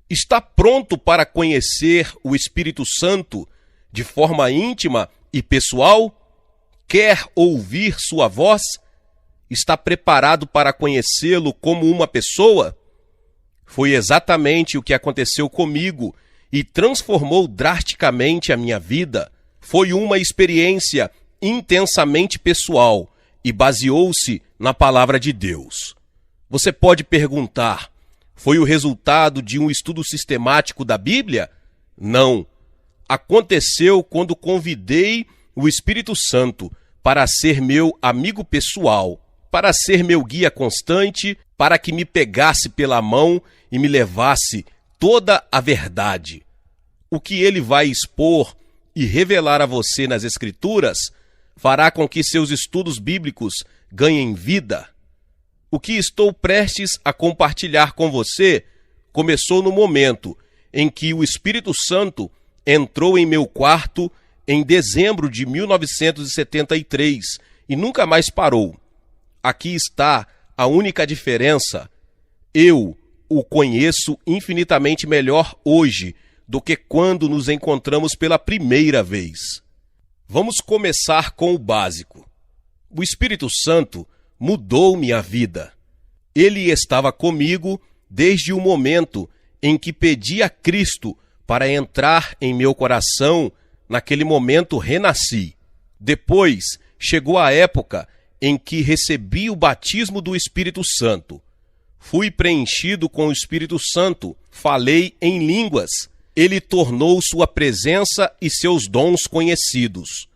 Está pronto para conhecer o Espírito Santo de forma íntima e pessoal? Quer ouvir sua voz? Está preparado para conhecê-lo como uma pessoa? Foi exatamente o que aconteceu comigo e transformou drasticamente a minha vida. Foi uma experiência intensamente pessoal e baseou-se na palavra de Deus. Você pode perguntar: foi o resultado de um estudo sistemático da Bíblia? Não. Aconteceu quando convidei o Espírito Santo para ser meu amigo pessoal, para ser meu guia constante, para que me pegasse pela mão e me levasse toda a verdade. O que ele vai expor e revelar a você nas Escrituras fará com que seus estudos bíblicos ganhem vida. O que estou prestes a compartilhar com você começou no momento em que o Espírito Santo entrou em meu quarto em dezembro de 1973 e nunca mais parou. Aqui está a única diferença. Eu o conheço infinitamente melhor hoje do que quando nos encontramos pela primeira vez. Vamos começar com o básico. O Espírito Santo mudou minha vida. Ele estava comigo desde o momento em que pedi a Cristo para entrar em meu coração. Naquele momento renasci. Depois chegou a época em que recebi o batismo do Espírito Santo. Fui preenchido com o Espírito Santo, falei em línguas. Ele tornou sua presença e seus dons conhecidos.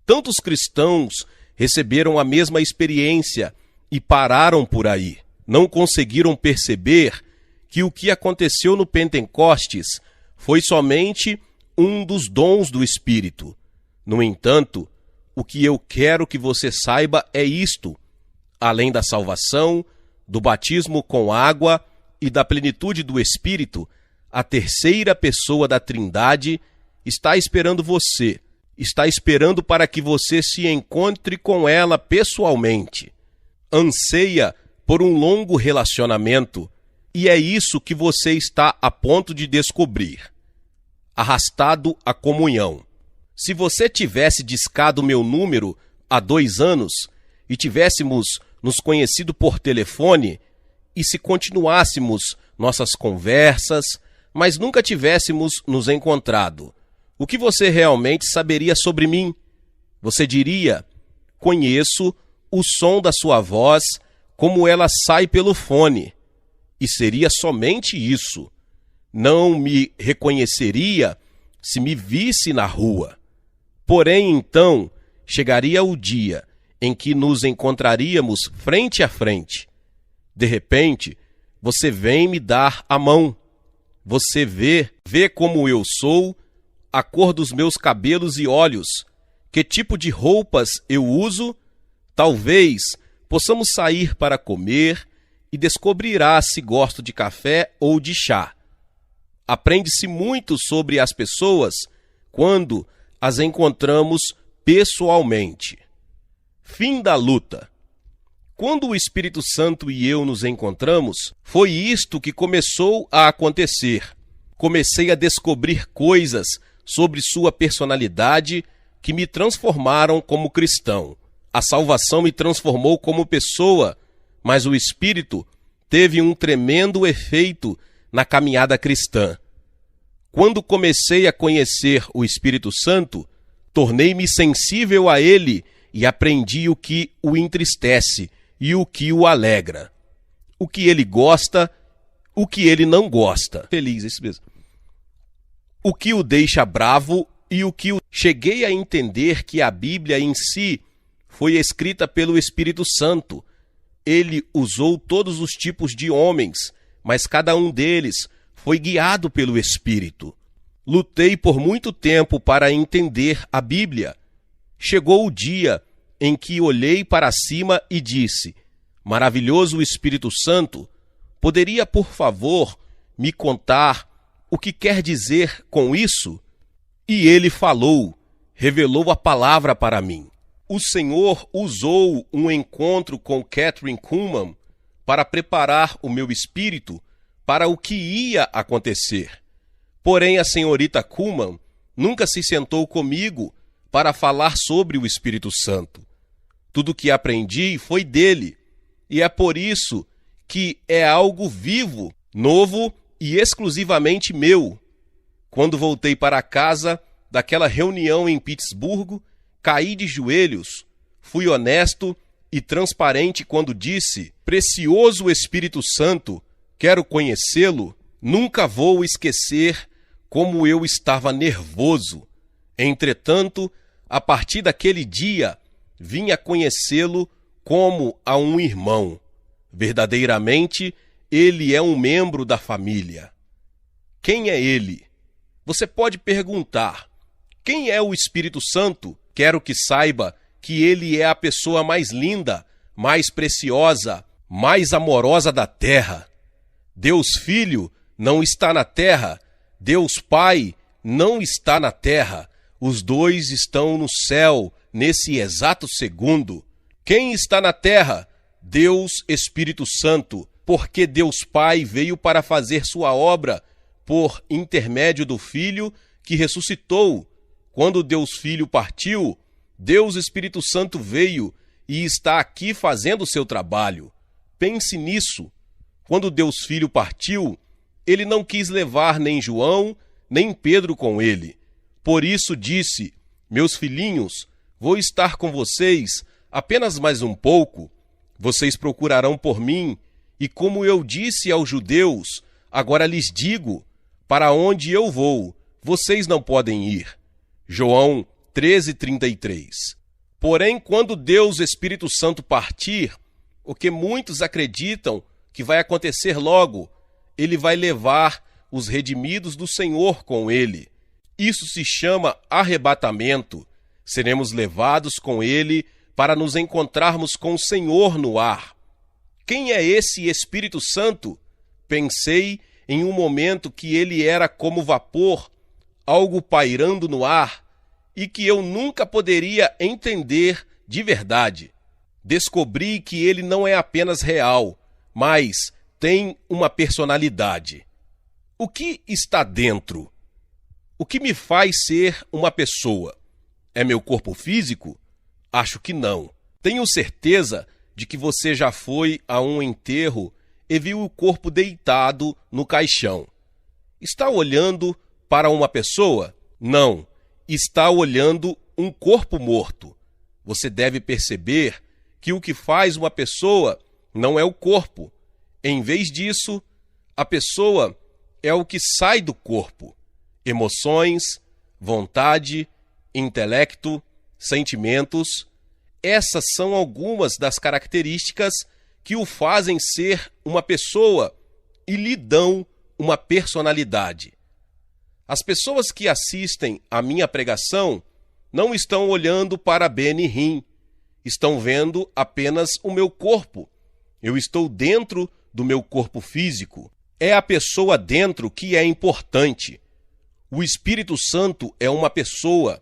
Tantos cristãos receberam a mesma experiência e pararam por aí. Não conseguiram perceber que o que aconteceu no Pentecostes foi somente um dos dons do Espírito. No entanto, o que eu quero que você saiba é isto: além da salvação, do batismo com água e da plenitude do Espírito, a terceira pessoa da Trindade está esperando você, está esperando para que você se encontre com ela pessoalmente. Anseia por um longo relacionamento, e é isso que você está a ponto de descobrir. Arrastado à comunhão. Se você tivesse discado meu número há 2 anos e tivéssemos nos conhecido por telefone, e se continuássemos nossas conversas, mas nunca tivéssemos nos encontrado, o que você realmente saberia sobre mim? Você diria: conheço o som da sua voz, como ela sai pelo fone. E seria somente isso. Não me reconheceria se me visse na rua. Porém, então, chegaria o dia em que nos encontraríamos frente a frente. De repente, você vem me dar a mão. Você vê como eu sou, a cor dos meus cabelos e olhos, que tipo de roupas eu uso. Talvez possamos sair para comer e descobrirá se gosto de café ou de chá. Aprende-se muito sobre as pessoas quando as encontramos pessoalmente. Fim da luta. Quando o Espírito Santo e eu nos encontramos, foi isto que começou a acontecer. Comecei a descobrir coisas sobre sua personalidade que me transformaram como cristão. A salvação me transformou como pessoa, mas o Espírito teve um tremendo efeito na caminhada cristã. Quando comecei a conhecer o Espírito Santo, tornei-me sensível a ele e aprendi o que o entristece e o que o alegra, o que ele gosta, o que ele não gosta. Feliz, isso mesmo. O que o deixa bravo e o que o... Cheguei a entender que a Bíblia em si foi escrita pelo Espírito Santo. Ele usou todos os tipos de homens, mas cada um deles foi guiado pelo Espírito. Lutei por muito tempo para entender a Bíblia. Chegou o dia em que olhei para cima e disse: maravilhoso Espírito Santo, poderia, por favor, me contar o que quer dizer com isso? E ele falou, revelou a palavra para mim. O Senhor usou um encontro com Kathryn Kuhlman para preparar o meu espírito para o que ia acontecer. Porém, a senhorita Kuhlman nunca se sentou comigo para falar sobre o Espírito Santo. Tudo que aprendi foi dele, e é por isso que é algo vivo, novo e exclusivamente meu. Quando voltei para casa daquela reunião em Pittsburgh, caí de joelhos, fui honesto e transparente quando disse: precioso Espírito Santo, quero conhecê-lo, nunca vou esquecer como eu estava nervoso. Entretanto, a partir daquele dia, vim a conhecê-lo como a um irmão. Verdadeiramente, ele é um membro da família. Quem é ele? Você pode perguntar: quem é o Espírito Santo? Quero que saiba que ele é a pessoa mais linda, mais preciosa, mais amorosa da terra. Deus Filho não está na terra, Deus Pai não está na terra. Os dois estão no céu nesse exato segundo. Quem está na terra? Deus Espírito Santo, porque Deus Pai veio para fazer sua obra por intermédio do Filho que ressuscitou. Quando Deus Filho partiu, Deus Espírito Santo veio e está aqui fazendo seu trabalho. Pense nisso. Quando Deus Filho partiu, ele não quis levar nem João, nem Pedro com ele. Por isso disse: meus filhinhos, vou estar com vocês apenas mais um pouco. Vocês procurarão por mim, e como eu disse aos judeus, agora lhes digo: para onde eu vou, vocês não podem ir. João 13:33. Porém, quando Deus Espírito Santo partir, o que muitos acreditam que vai acontecer logo, ele vai levar os redimidos do Senhor com ele. Isso se chama arrebatamento. Seremos levados com ele para nos encontrarmos com o Senhor no ar. Quem é esse Espírito Santo? Pensei em um momento que ele era como vapor, algo pairando no ar, e que eu nunca poderia entender de verdade. Descobri que ele não é apenas real, mas tem uma personalidade. O que está dentro? O que me faz ser uma pessoa? É meu corpo físico? Acho que não. Tenho certeza de que você já foi a um enterro e viu o corpo deitado no caixão. Está olhando para uma pessoa? Não. Está olhando um corpo morto. Você deve perceber que o que faz uma pessoa não é o corpo. Em vez disso, a pessoa é o que sai do corpo: emoções, vontade, intelecto, sentimentos. Essas são algumas das características que o fazem ser uma pessoa e lhe dão uma personalidade. As pessoas que assistem à minha pregação não estão olhando para Benny Hinn, estão vendo apenas o meu corpo. Eu estou dentro do meu corpo físico. É a pessoa dentro que é importante. O Espírito Santo é uma pessoa,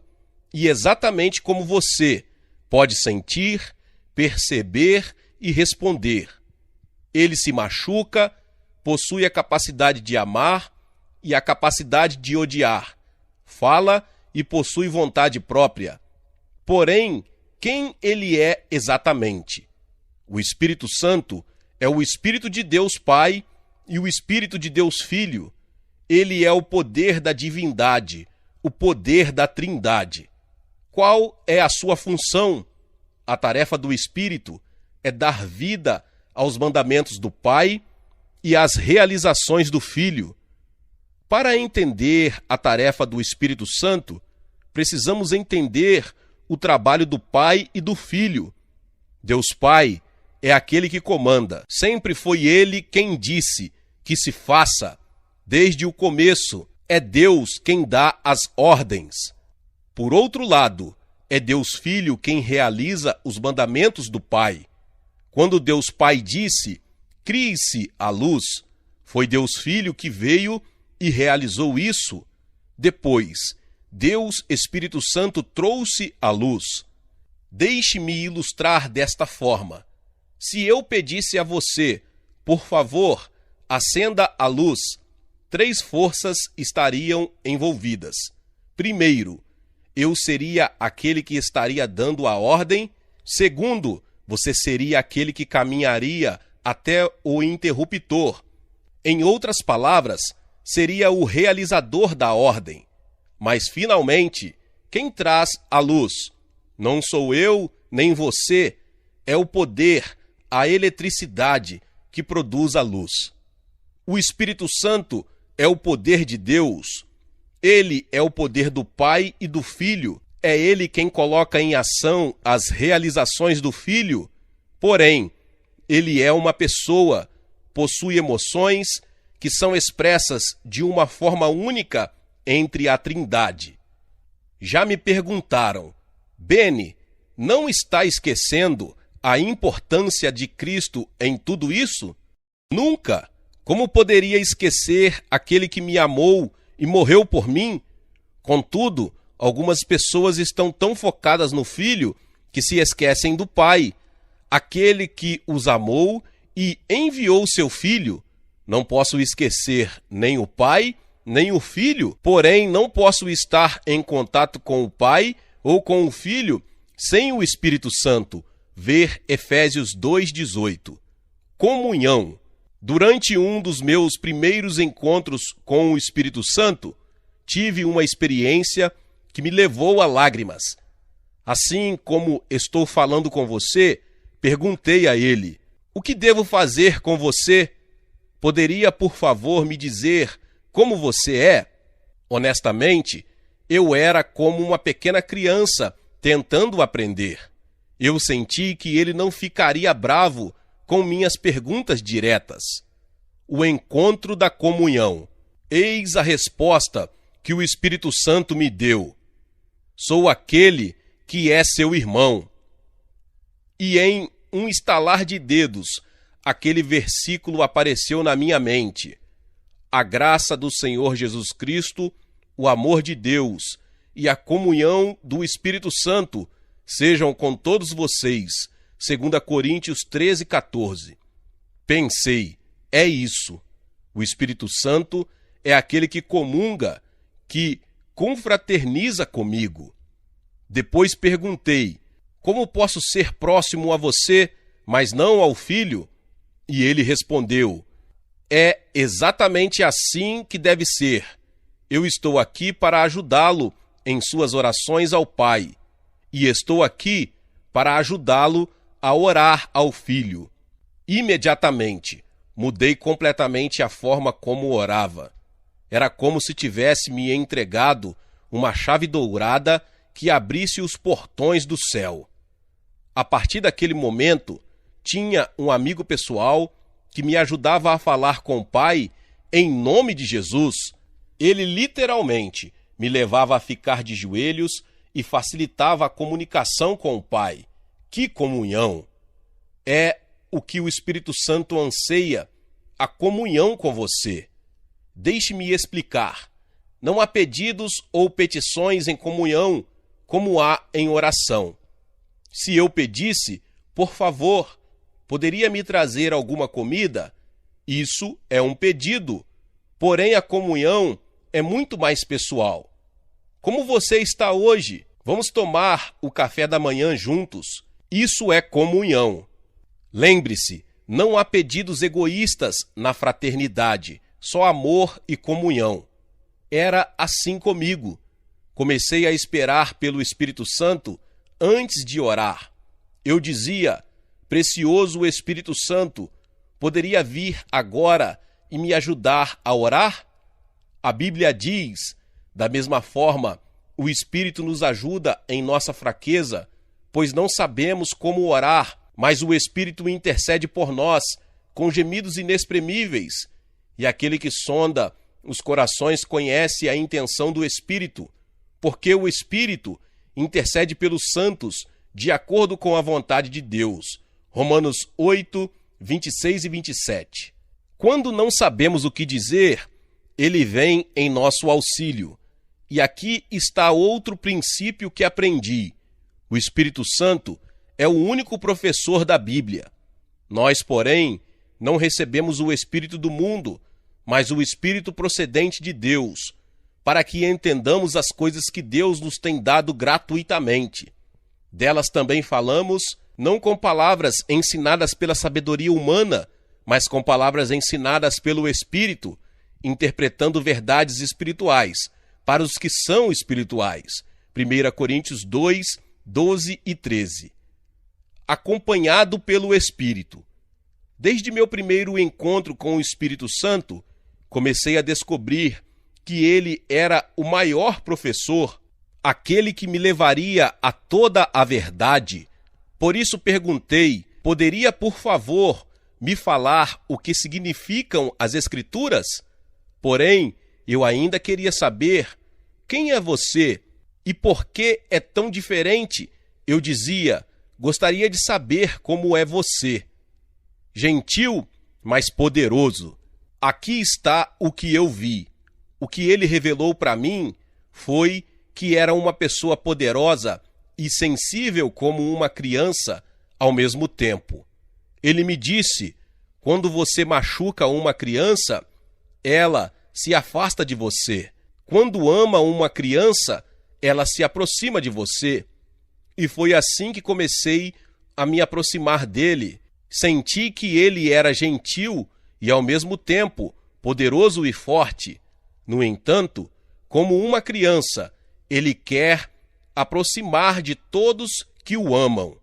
e exatamente como você, pode sentir, perceber e responder. Ele se machuca, possui a capacidade de amar e a capacidade de odiar. Fala e possui vontade própria. Porém, quem ele é exatamente? O Espírito Santo é o Espírito de Deus Pai e o Espírito de Deus Filho. Ele é o poder da divindade, o poder da Trindade. Qual é a sua função? A tarefa do Espírito é dar vida aos mandamentos do Pai e às realizações do Filho. Para entender a tarefa do Espírito Santo, precisamos entender o trabalho do Pai e do Filho. Deus Pai é aquele que comanda. Sempre foi ele quem disse que se faça. Desde o começo, é Deus quem dá as ordens. Por outro lado, é Deus Filho quem realiza os mandamentos do Pai. Quando Deus Pai disse: crie-se a luz, foi Deus Filho que veio e realizou isso. Depois, Deus Espírito Santo trouxe a luz. Deixe-me ilustrar desta forma. Se eu pedisse a você: por favor, acenda a luz, 3 forças estariam envolvidas. Primeiro, eu seria aquele que estaria dando a ordem. Segundo, você seria aquele que caminharia até o interruptor. Em outras palavras, seria o realizador da ordem. Mas, finalmente, quem traz a luz? Não sou eu, nem você. É o poder, a eletricidade que produz a luz. O Espírito Santo é o poder de Deus. Ele é o poder do Pai e do Filho. É ele quem coloca em ação as realizações do Filho. Porém, ele é uma pessoa, possui emoções que são expressas de uma forma única entre a Trindade. Já me perguntaram, Beni, não está esquecendo a importância de Cristo em tudo isso? Nunca! Como poderia esquecer aquele que me amou e morreu por mim? Contudo, algumas pessoas estão tão focadas no Filho que se esquecem do Pai, aquele que os amou e enviou seu Filho. Não posso esquecer nem o Pai, nem o Filho, porém não posso estar em contato com o Pai ou com o Filho sem o Espírito Santo. Ver Efésios 2,18. Comunhão. Durante um dos meus primeiros encontros com o Espírito Santo, tive uma experiência que me levou a lágrimas. Assim como estou falando com você, perguntei a ele, o que devo fazer com você? Poderia, por favor, me dizer como você é? Honestamente, eu era como uma pequena criança tentando aprender. Eu senti que ele não ficaria bravo com minhas perguntas diretas. O encontro da comunhão. Eis a resposta que o Espírito Santo me deu. Sou aquele que é seu irmão. E em um estalar de dedos, aquele versículo apareceu na minha mente. A graça do Senhor Jesus Cristo, o amor de Deus e a comunhão do Espírito Santo sejam com todos vocês. 2 Coríntios 13:14. Pensei, é isso. O Espírito Santo é aquele que comunga, que confraterniza comigo. Depois perguntei, como posso ser próximo a você, mas não ao Filho? E ele respondeu, é exatamente assim que deve ser. Eu estou aqui para ajudá-lo em suas orações ao Pai, e estou aqui para ajudá-lo a orar ao Filho. Imediatamente, mudei completamente a forma como orava. Era como se tivesse me entregado uma chave dourada que abrisse os portões do céu. A partir daquele momento, tinha um amigo pessoal que me ajudava a falar com o Pai em nome de Jesus. Ele literalmente me levava a ficar de joelhos e facilitava a comunicação com o Pai. Que comunhão! É o que o Espírito Santo anseia, a comunhão com você. Deixe-me explicar. Não há pedidos ou petições em comunhão como há em oração. Se eu pedisse, por favor, poderia me trazer alguma comida? Isso é um pedido. Porém, a comunhão é muito mais pessoal. Como você está hoje? Vamos tomar o café da manhã juntos. Isso é comunhão. Lembre-se, não há pedidos egoístas na fraternidade, só amor e comunhão. Era assim comigo. Comecei a esperar pelo Espírito Santo antes de orar. Eu dizia, precioso Espírito Santo, poderia vir agora e me ajudar a orar? A Bíblia diz, da mesma forma, o Espírito nos ajuda em nossa fraqueza, pois não sabemos como orar, mas o Espírito intercede por nós com gemidos inexprimíveis. E aquele que sonda os corações conhece a intenção do Espírito, porque o Espírito intercede pelos santos de acordo com a vontade de Deus. Romanos 8, 26 e 27. Quando não sabemos o que dizer, ele vem em nosso auxílio. E aqui está outro princípio que aprendi. O Espírito Santo é o único professor da Bíblia. Nós, porém, Não recebemos o Espírito do mundo, mas o Espírito procedente de Deus, para que entendamos as coisas que Deus nos tem dado gratuitamente. Delas também falamos, não com palavras ensinadas pela sabedoria humana, mas com palavras ensinadas pelo Espírito, interpretando verdades espirituais, para os que são espirituais. 1 Coríntios 2, 12 e 13. Acompanhado pelo Espírito. Desde meu primeiro encontro com o Espírito Santo, comecei a descobrir que ele era o maior professor, aquele que me levaria a toda a verdade. Por isso perguntei, poderia, por favor, me falar o que significam as Escrituras? Porém, eu ainda queria saber, quem é você e por que é tão diferente? Eu dizia, gostaria de saber como é você. Gentil, mas poderoso. Aqui está o que eu vi. O que ele revelou para mim foi que era uma pessoa poderosa e sensível como uma criança ao mesmo tempo. Ele me disse, quando você machuca uma criança, ela se afasta de você. Quando ama uma criança, ela se aproxima de você. E foi assim que comecei a me aproximar dele. Senti que ele era gentil e, ao mesmo tempo, poderoso e forte. No entanto, como uma criança, ele quer aproximar de todos que o amam.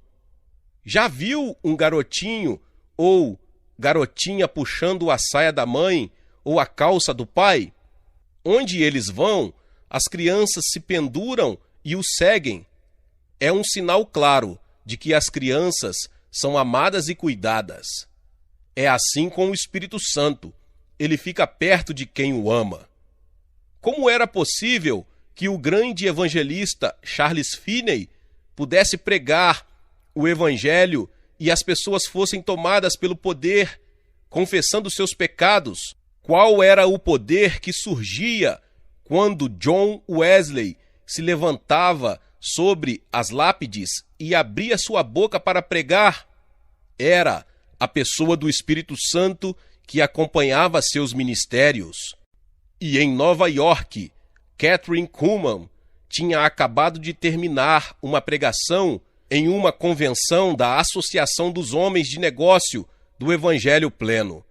Já viu um garotinho ou garotinha puxando a saia da mãe ou a calça do pai? Onde eles vão, as crianças se penduram e o seguem. É um sinal claro de que as crianças são amadas e cuidadas. É assim com o Espírito Santo. Ele fica perto de quem o ama. Como era possível que o grande evangelista Charles Finney pudesse pregar o evangelho e as pessoas fossem tomadas pelo poder, confessando seus pecados? Qual era o poder que surgia quando John Wesley se levantava sobre as lápides e abria sua boca para pregar? Era a pessoa do Espírito Santo que acompanhava seus ministérios. E em Nova York, Kathryn Kuhlman tinha acabado de terminar uma pregação em uma convenção da Associação dos Homens de Negócio do Evangelho Pleno.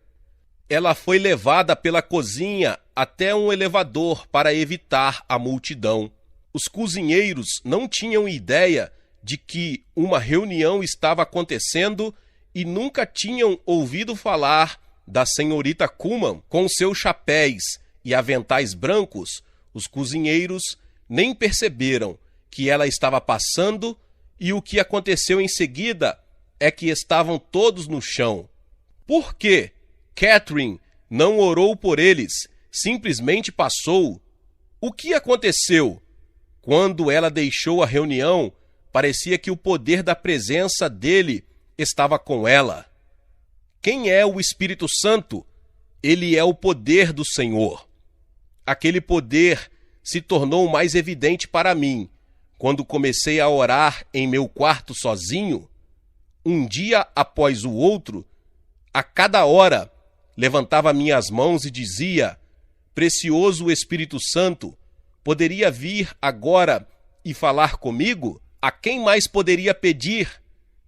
Ela foi levada pela cozinha até um elevador para evitar a multidão. Os cozinheiros não tinham ideia de que uma reunião estava acontecendo e nunca tinham ouvido falar da senhorita Kuhlman com seus chapéus e aventais brancos. Os cozinheiros nem perceberam que ela estava passando e o que aconteceu em seguida é que estavam todos no chão. Por quê? Kathryn não orou por eles, simplesmente passou. O que aconteceu? Quando ela deixou a reunião, parecia que o poder da presença dele estava com ela. Quem é o Espírito Santo? Ele é o poder do Senhor. Aquele poder se tornou mais evidente para mim quando comecei a orar em meu quarto sozinho. Um dia após o outro, a cada hora, levantava minhas mãos e dizia: Precioso Espírito Santo, poderia vir agora e falar comigo? A quem mais poderia pedir?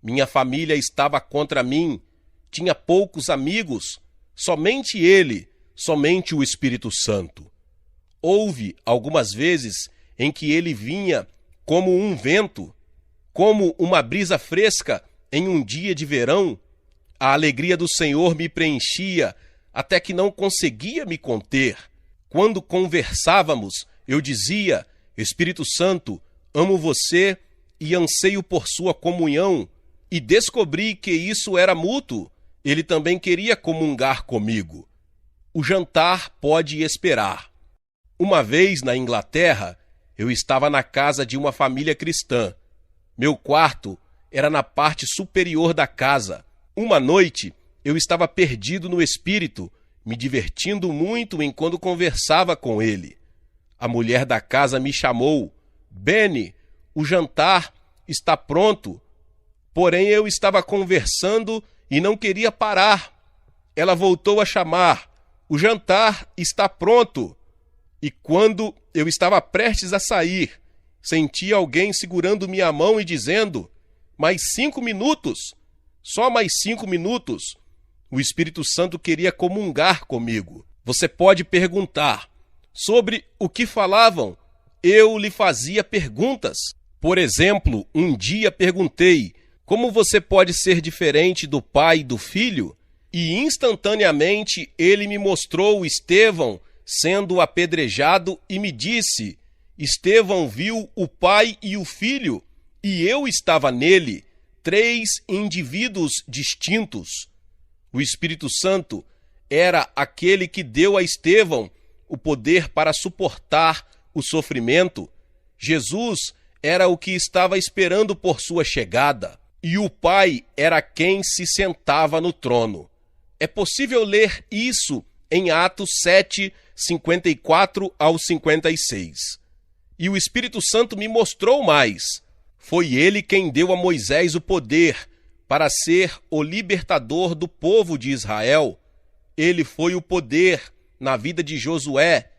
Minha família estava contra mim, tinha poucos amigos, somente ele, somente o Espírito Santo. Houve algumas vezes em que ele vinha como um vento, como uma brisa fresca em um dia de verão. A alegria do Senhor me preenchia até que não conseguia me conter. Quando conversávamos, eu dizia: Espírito Santo, amo você e anseio por sua comunhão. E descobri que isso era mútuo. Ele também queria comungar comigo. O jantar pode esperar. Uma vez na Inglaterra, eu estava na casa de uma família cristã. Meu quarto era na parte superior da casa. Uma noite, eu estava perdido no espírito, me divertindo muito enquanto conversava com ele. A mulher da casa me chamou: Benny, o jantar está pronto. Porém, eu estava conversando e não queria parar. ela voltou a chamar: o jantar está pronto. E quando eu estava prestes a sair, senti alguém segurando minha mão e dizendo: mais 5 minutos, só mais 5 minutos. O Espírito Santo queria comungar comigo. Você pode perguntar sobre o que falavam. Eu lhe fazia perguntas. Por exemplo, um dia perguntei: como você pode ser diferente do pai e do filho? E instantaneamente ele me mostrou Estevão sendo apedrejado e me disse: Estevão viu o pai e o filho, e eu estava nele, 3 indivíduos distintos. O Espírito Santo era aquele que deu a Estevão o poder para suportar o sofrimento. Jesus era o que estava esperando por sua chegada, e o Pai era quem se sentava no trono. É possível ler isso em Atos 7, 54 ao 56. E o Espírito Santo me mostrou mais. Foi ele quem deu a Moisés o poder para ser o libertador do povo de Israel. Ele foi o poder na vida de Josué.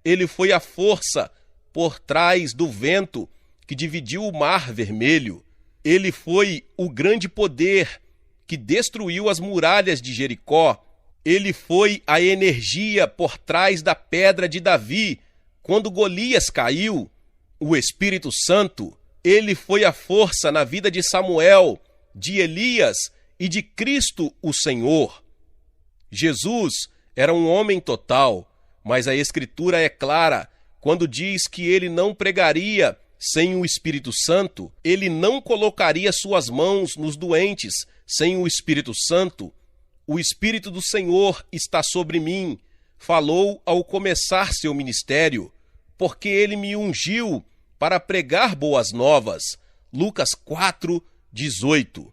Ele foi a força por trás do vento que dividiu o Mar Vermelho. Ele foi o grande poder que destruiu as muralhas de Jericó. Ele foi a energia por trás da pedra de Davi, quando Golias caiu. O Espírito Santo, ele foi a força na vida de Samuel, de Elias e de Cristo o Senhor. Jesus era um homem total, mas a Escritura é clara quando diz que ele não pregaria sem o Espírito Santo, ele não colocaria suas mãos nos doentes sem o Espírito Santo. O Espírito do Senhor está sobre mim, falou ao começar seu ministério, porque ele me ungiu para pregar boas novas. Lucas 4, 18.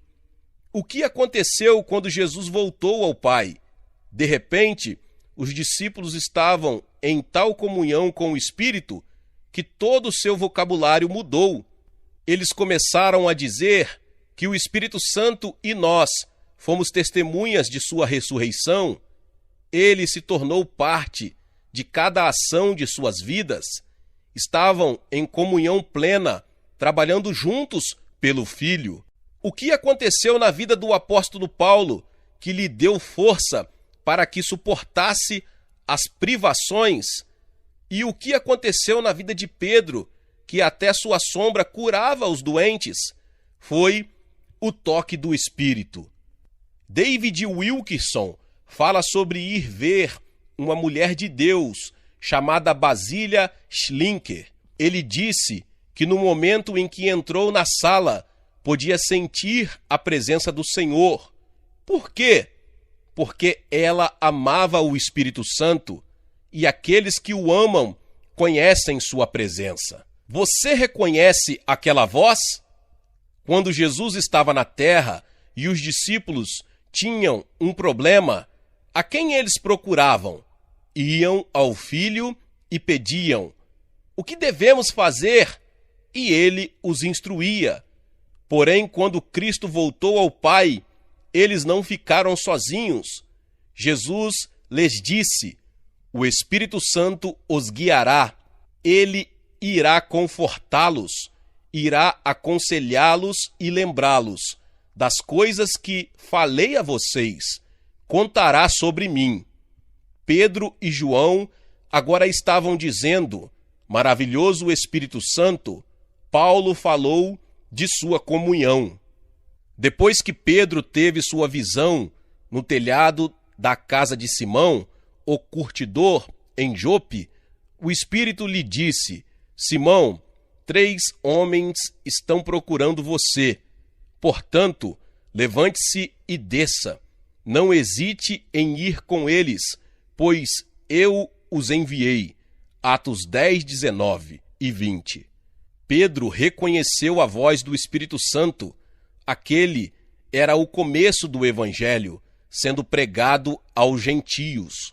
O que aconteceu quando Jesus voltou ao Pai? De repente, os discípulos estavam em tal comunhão com o Espírito que todo o seu vocabulário mudou. Eles começaram a dizer que o Espírito Santo e nós fomos testemunhas de sua ressurreição. Ele se tornou parte de cada ação de suas vidas. Estavam em comunhão plena, trabalhando juntos pelo Filho. O que aconteceu na vida do apóstolo Paulo, que lhe deu força para que suportasse as privações? E o que aconteceu na vida de Pedro, que até sua sombra curava os doentes? Foi o toque do Espírito. David Wilkerson fala sobre ir ver uma mulher de Deus chamada Basília Schlinker. Ele disse que no momento em que entrou na sala, podia sentir a presença do Senhor. Por quê? Porque ela amava o Espírito Santo, e aqueles que o amam conhecem sua presença. Você reconhece aquela voz? Quando Jesus estava na terra e os discípulos tinham um problema, a quem eles procuravam? Iam ao Filho e pediam: o que devemos fazer? E ele os instruía. Porém, quando Cristo voltou ao Pai, eles não ficaram sozinhos. Jesus lhes disse: o Espírito Santo os guiará, ele irá confortá-los, irá aconselhá-los e lembrá-los das coisas que falei a vocês, contará sobre mim. Pedro e João agora estavam dizendo: maravilhoso Espírito Santo. Paulo falou de sua comunhão. Depois que Pedro teve sua visão no telhado da casa de Simão, o curtidor, em Jope, o Espírito lhe disse: Simão, 3 homens estão procurando você. Portanto, levante-se e desça. Não hesite em ir com eles, pois eu os enviei. Atos 10, 19 e 20. Pedro reconheceu a voz do Espírito Santo. Aquele era o começo do Evangelho, sendo pregado aos gentios.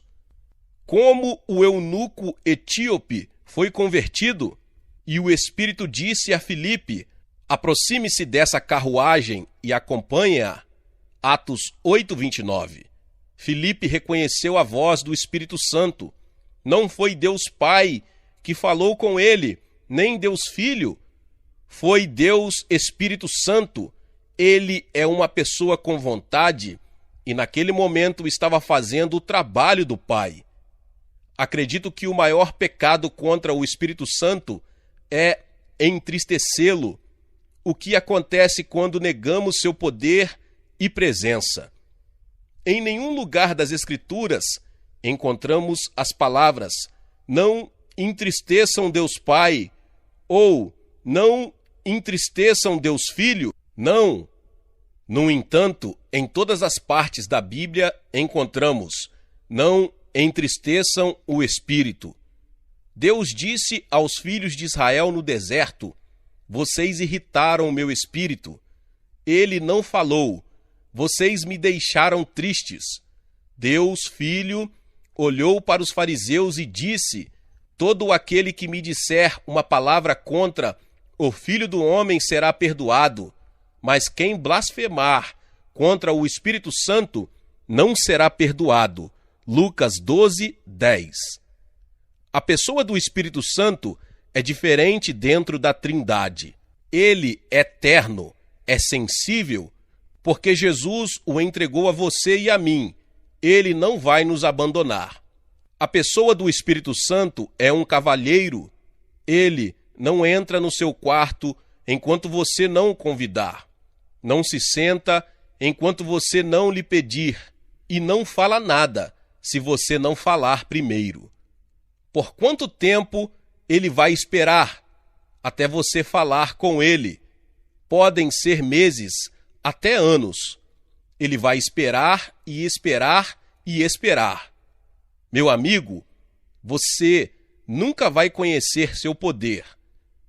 Como o eunuco etíope foi convertido? E o Espírito disse a Filipe: aproxime-se dessa carruagem e acompanhe-a. Atos 8, 29. Filipe reconheceu a voz do Espírito Santo. Não foi Deus Pai que falou com ele, nem Deus Filho. Foi Deus Espírito Santo. Ele é uma pessoa com vontade e naquele momento estava fazendo o trabalho do Pai. Acredito que o maior pecado contra o Espírito Santo é entristecê-lo, o que acontece quando negamos seu poder e presença. Em nenhum lugar das Escrituras encontramos as palavras "não entristeçam Deus Pai" ou "não entristeçam Deus Filho". Não. No entanto, em todas as partes da Bíblia encontramos "não entristeçam o Espírito". Deus disse aos filhos de Israel no deserto: "Vocês irritaram o meu espírito". Ele não falou: "Vocês me deixaram tristes". Deus Filho olhou para os fariseus e disse: "Todo aquele que me disser uma palavra contra o Filho do Homem será perdoado, mas quem blasfemar contra o Espírito Santo não será perdoado". Lucas 12, 10. A pessoa do Espírito Santo é diferente dentro da Trindade. Ele é eterno, é sensível, porque Jesus o entregou a você e a mim. Ele não vai nos abandonar. A pessoa do Espírito Santo é um cavalheiro. Ele não entra no seu quarto enquanto você não o convidar. Não se senta enquanto você não lhe pedir. E não fala nada se você não falar primeiro. Por quanto tempo ele vai esperar até você falar com ele? Podem ser meses, até anos. Ele vai esperar e esperar e esperar. Meu amigo, você nunca vai conhecer seu poder,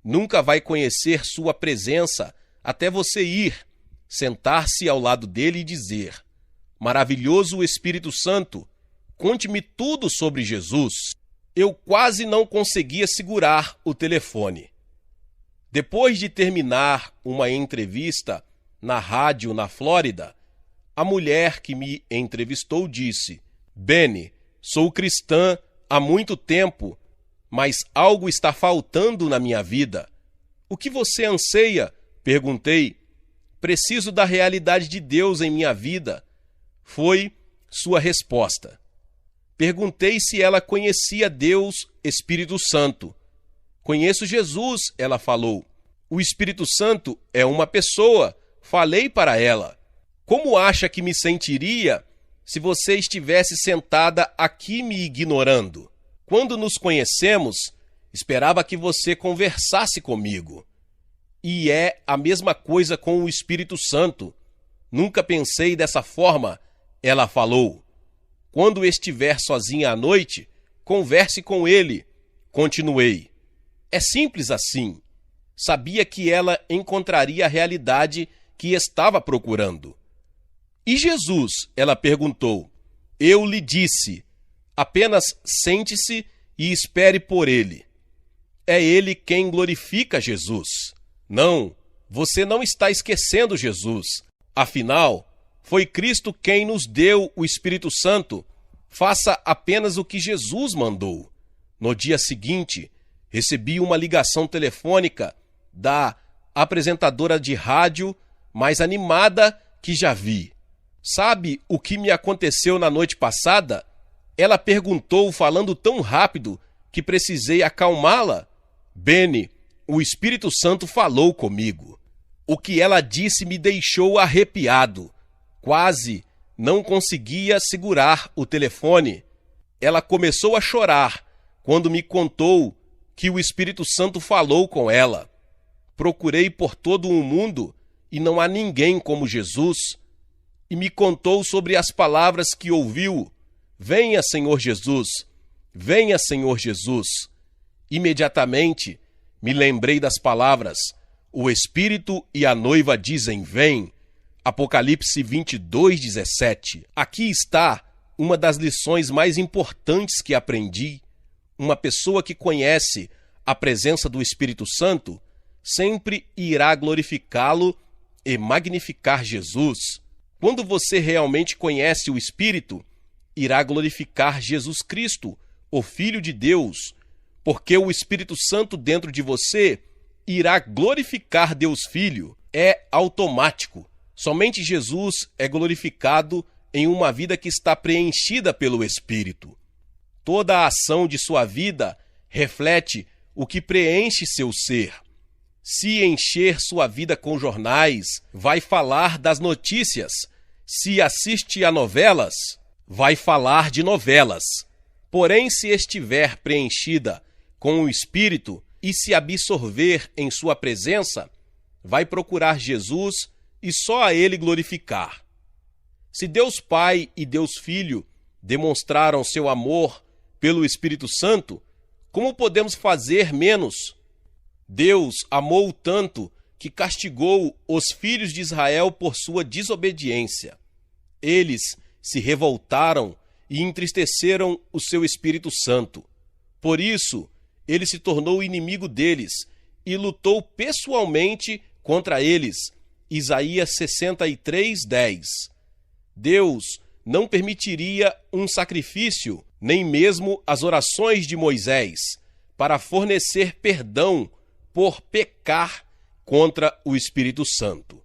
nunca vai conhecer sua presença até você ir, sentar-se ao lado dele e dizer: "Maravilhoso Espírito Santo, conte-me tudo sobre Jesus". Eu quase não conseguia segurar o telefone. Depois de terminar uma entrevista na rádio na Flórida, a mulher que me entrevistou disse: "Benny, sou cristã há muito tempo, mas algo está faltando na minha vida". "O que você anseia?", perguntei. "Preciso da realidade de Deus em minha vida", foi sua resposta. Perguntei se ela conhecia Deus Espírito Santo. "Conheço Jesus", ela falou. "O Espírito Santo é uma pessoa", falei para ela. "Como acha que me sentiria se você estivesse sentada aqui me ignorando? Quando nos conhecemos, esperava que você conversasse comigo. E é a mesma coisa com o Espírito Santo. Nunca pensei dessa forma", ela falou. "Quando estiver sozinha à noite, converse com ele", continuei. É simples assim. Sabia que ela encontraria a realidade que estava procurando. "E Jesus?", ela perguntou. Eu lhe disse: "Apenas sente-se e espere por ele". É ele quem glorifica Jesus. Não, você não está esquecendo Jesus. Afinal, foi Cristo quem nos deu o Espírito Santo. Faça apenas o que Jesus mandou. No dia seguinte, recebi uma ligação telefônica da apresentadora de rádio mais animada que já vi. Sabe o que me aconteceu na noite passada? Ela perguntou falando tão rápido que precisei acalmá-la. "Benny, o Espírito Santo falou comigo". O que ela disse me deixou arrepiado. Quase não conseguia segurar o telefone. Ela começou a chorar quando me contou que o Espírito Santo falou com ela. Procurei por todo o mundo e não há ninguém como Jesus. E me contou sobre as palavras que ouviu: "Venha, Senhor Jesus, venha, Senhor Jesus". Imediatamente me lembrei das palavras: "O Espírito e a noiva dizem: vem". Apocalipse 22, 17. Aqui está uma das lições mais importantes que aprendi. Uma pessoa que conhece a presença do Espírito Santo sempre irá glorificá-lo e magnificar Jesus. Quando você realmente conhece o Espírito, irá glorificar Jesus Cristo, o Filho de Deus, porque o Espírito Santo dentro de você irá glorificar Deus Filho. É automático. Somente Jesus é glorificado em uma vida que está preenchida pelo Espírito. Toda a ação de sua vida reflete o que preenche seu ser. Se encher sua vida com jornais, vai falar das notícias. Se assiste a novelas, vai falar de novelas. Porém, se estiver preenchida com o Espírito e se absorver em sua presença, vai procurar Jesus e só a Ele glorificar. Se Deus Pai e Deus Filho demonstraram seu amor pelo Espírito Santo, como podemos fazer menos? Deus amou tanto que castigou os filhos de Israel por sua desobediência. Eles se revoltaram e entristeceram o seu Espírito Santo. Por isso, ele se tornou inimigo deles e lutou pessoalmente contra eles. Isaías 63:10. Deus não permitiria um sacrifício, nem mesmo as orações de Moisés, para fornecer perdão por pecar contra o Espírito Santo.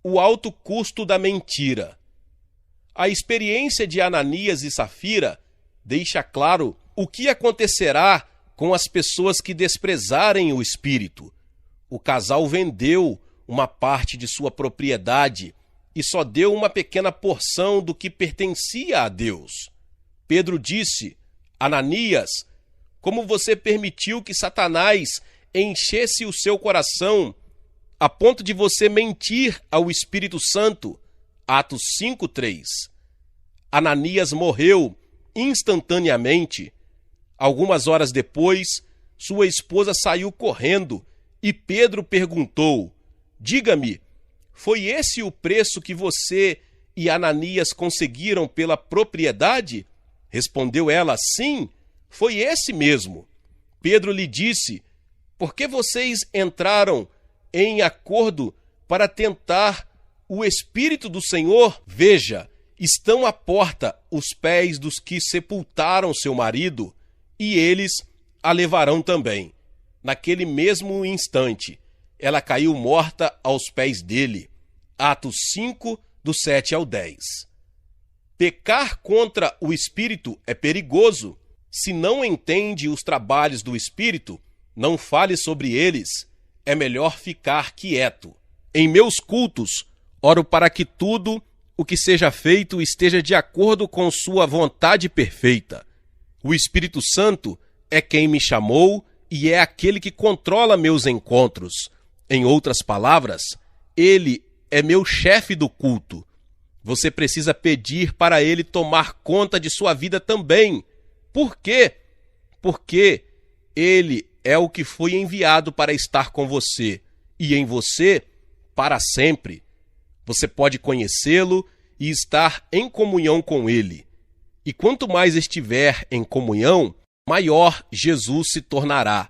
O alto custo da mentira. A experiência de Ananias e Safira deixa claro o que acontecerá com as pessoas que desprezarem o Espírito. O casal vendeu uma parte de sua propriedade e só deu uma pequena porção do que pertencia a Deus. Pedro disse: Ananias, como você permitiu que Satanás enchesse o seu coração a ponto de você mentir ao Espírito Santo? Atos 5:3. Ananias morreu instantaneamente. Algumas horas depois, sua esposa saiu correndo e Pedro perguntou: diga-me, foi esse o preço que você e Ananias conseguiram pela propriedade? Respondeu ela: sim, foi esse mesmo. Pedro lhe disse: por que vocês entraram em acordo para tentar o Espírito do Senhor? Veja, estão à porta os pés dos que sepultaram seu marido, e eles a levarão também. Naquele mesmo instante, ela caiu morta aos pés dele. Atos 5, do 7 ao 10. Pecar contra o Espírito é perigoso. Se não entende os trabalhos do Espírito, não fale sobre eles. É melhor ficar quieto. Em meus cultos, oro para que tudo o que seja feito esteja de acordo com sua vontade perfeita. O Espírito Santo é quem me chamou e é aquele que controla meus encontros. Em outras palavras, ele é meu chefe do culto. Você precisa pedir para ele tomar conta de sua vida também. Por quê? Porque ele é o que foi enviado para estar com você e em você para sempre. Você pode conhecê-lo e estar em comunhão com ele. E quanto mais estiver em comunhão, maior Jesus se tornará,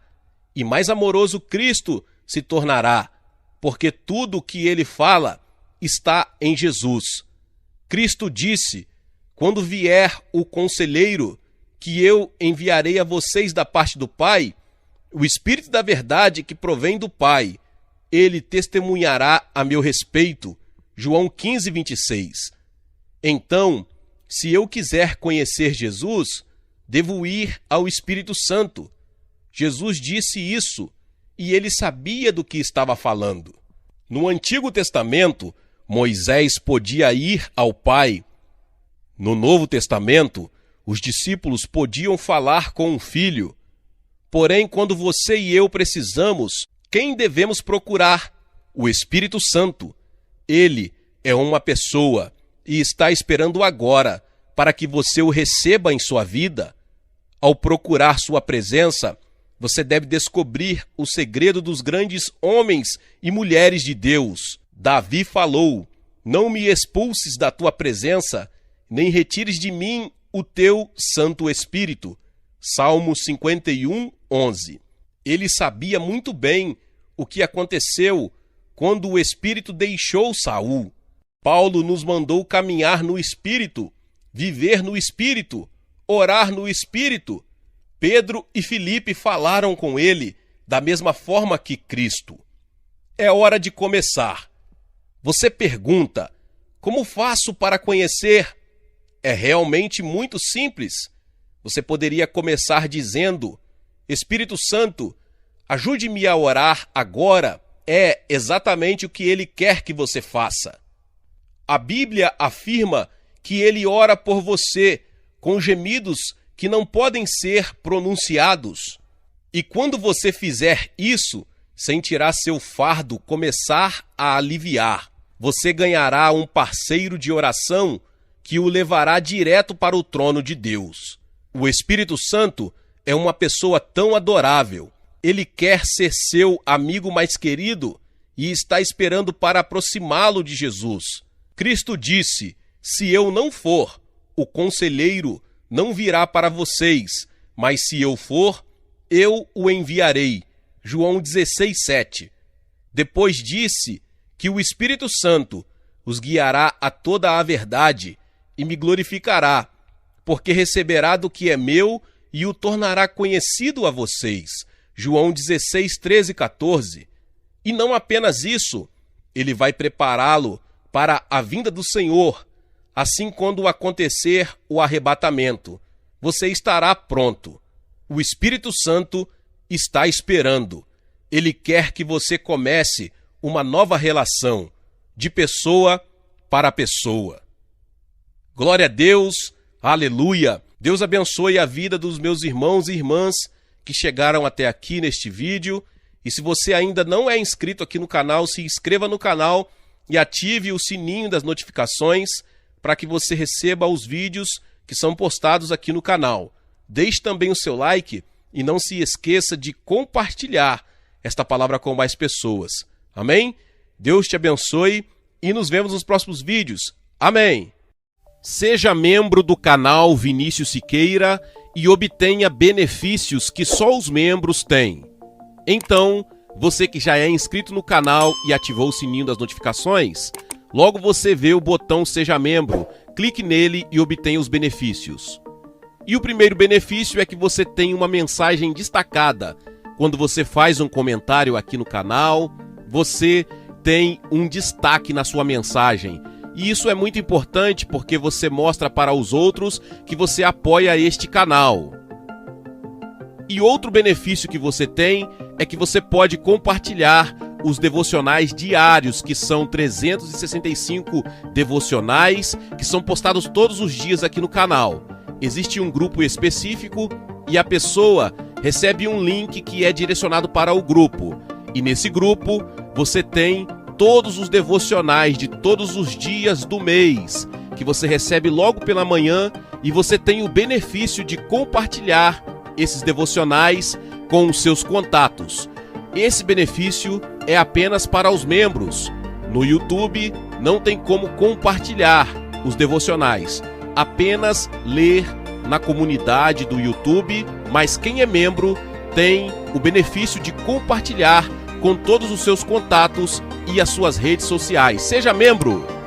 e mais amoroso Cristo se tornará, porque tudo o que ele fala está em Jesus. Cristo disse: quando vier o Conselheiro, que eu enviarei a vocês da parte do Pai, o Espírito da verdade que provém do Pai, ele testemunhará a meu respeito. João 15:26. Então, se eu quiser conhecer Jesus, devo ir ao Espírito Santo. Jesus disse isso, e ele sabia do que estava falando. No Antigo Testamento, Moisés podia ir ao Pai. No Novo Testamento, os discípulos podiam falar com o Filho. Porém, quando você e eu precisamos, quem devemos procurar? O Espírito Santo. Ele é uma pessoa e está esperando agora para que você o receba em sua vida. Ao procurar sua presença, você deve descobrir o segredo dos grandes homens e mulheres de Deus. Davi falou: não me expulses da tua presença, nem retires de mim o teu Santo Espírito. Salmo 51:11. Ele sabia muito bem o que aconteceu quando o Espírito deixou Saul. Paulo nos mandou caminhar no Espírito viver no Espírito, orar no Espírito. Pedro e Filipe falaram com ele da mesma forma que Cristo. É hora de começar. Você pergunta: como faço para conhecer? É realmente muito simples. Você poderia começar dizendo: Espírito Santo, ajude-me a orar agora. É exatamente o que ele quer que você faça. A Bíblia afirma que ele ora por você com gemidos que não podem ser pronunciados. E quando você fizer isso, sentirá seu fardo começar a aliviar. Você ganhará um parceiro de oração que o levará direto para o trono de Deus. O Espírito Santo é uma pessoa tão adorável. Ele quer ser seu amigo mais querido e está esperando para aproximá-lo de Jesus. Cristo disse: se eu não for, o conselheiro não virá para vocês, mas se eu for, eu o enviarei. João 16:7. Depois disse que o Espírito Santo os guiará a toda a verdade e me glorificará, porque receberá do que é meu e o tornará conhecido a vocês. João 16:13-14. E não apenas isso, ele vai prepará-lo para a vinda do Senhor. Assim, quando acontecer o arrebatamento, você estará pronto. O Espírito Santo está esperando. Ele quer que você comece uma nova relação, de pessoa para pessoa. Glória a Deus, aleluia. Deus abençoe a vida dos meus irmãos e irmãs que chegaram até aqui neste vídeo. E se você ainda não é inscrito aqui no canal, se inscreva no canal e ative o sininho das notificações para que você receba os vídeos que são postados aqui no canal. Deixe também o seu like e não se esqueça de compartilhar esta palavra com mais pessoas. Amém? Deus te abençoe e nos vemos nos próximos vídeos. Amém! Seja membro do canal Vinícius Siqueira e obtenha benefícios que só os membros têm. Então, você que já é inscrito no canal e ativou o sininho das notificações, logo você vê o botão Seja Membro, clique nele e obtenha os benefícios. E o primeiro benefício é que você tem uma mensagem destacada. Quando você faz um comentário aqui no canal, você tem um destaque na sua mensagem. E isso é muito importante porque você mostra para os outros que você apoia este canal. E outro benefício que você tem é que você pode compartilhar os devocionais diários, que são 365 devocionais, que são postados todos os dias aqui no canal. Existe um grupo específico e a pessoa recebe um link que é direcionado para o grupo. E nesse grupo você tem todos os devocionais de todos os dias do mês, que você recebe logo pela manhã, e você tem o benefício de compartilhar esses devocionais com os seus contatos. Esse benefício é apenas para os membros. No YouTube não tem como compartilhar os devocionais, apenas ler na comunidade do YouTube, mas quem é membro tem o benefício de compartilhar com todos os seus contatos e as suas redes sociais. Seja membro!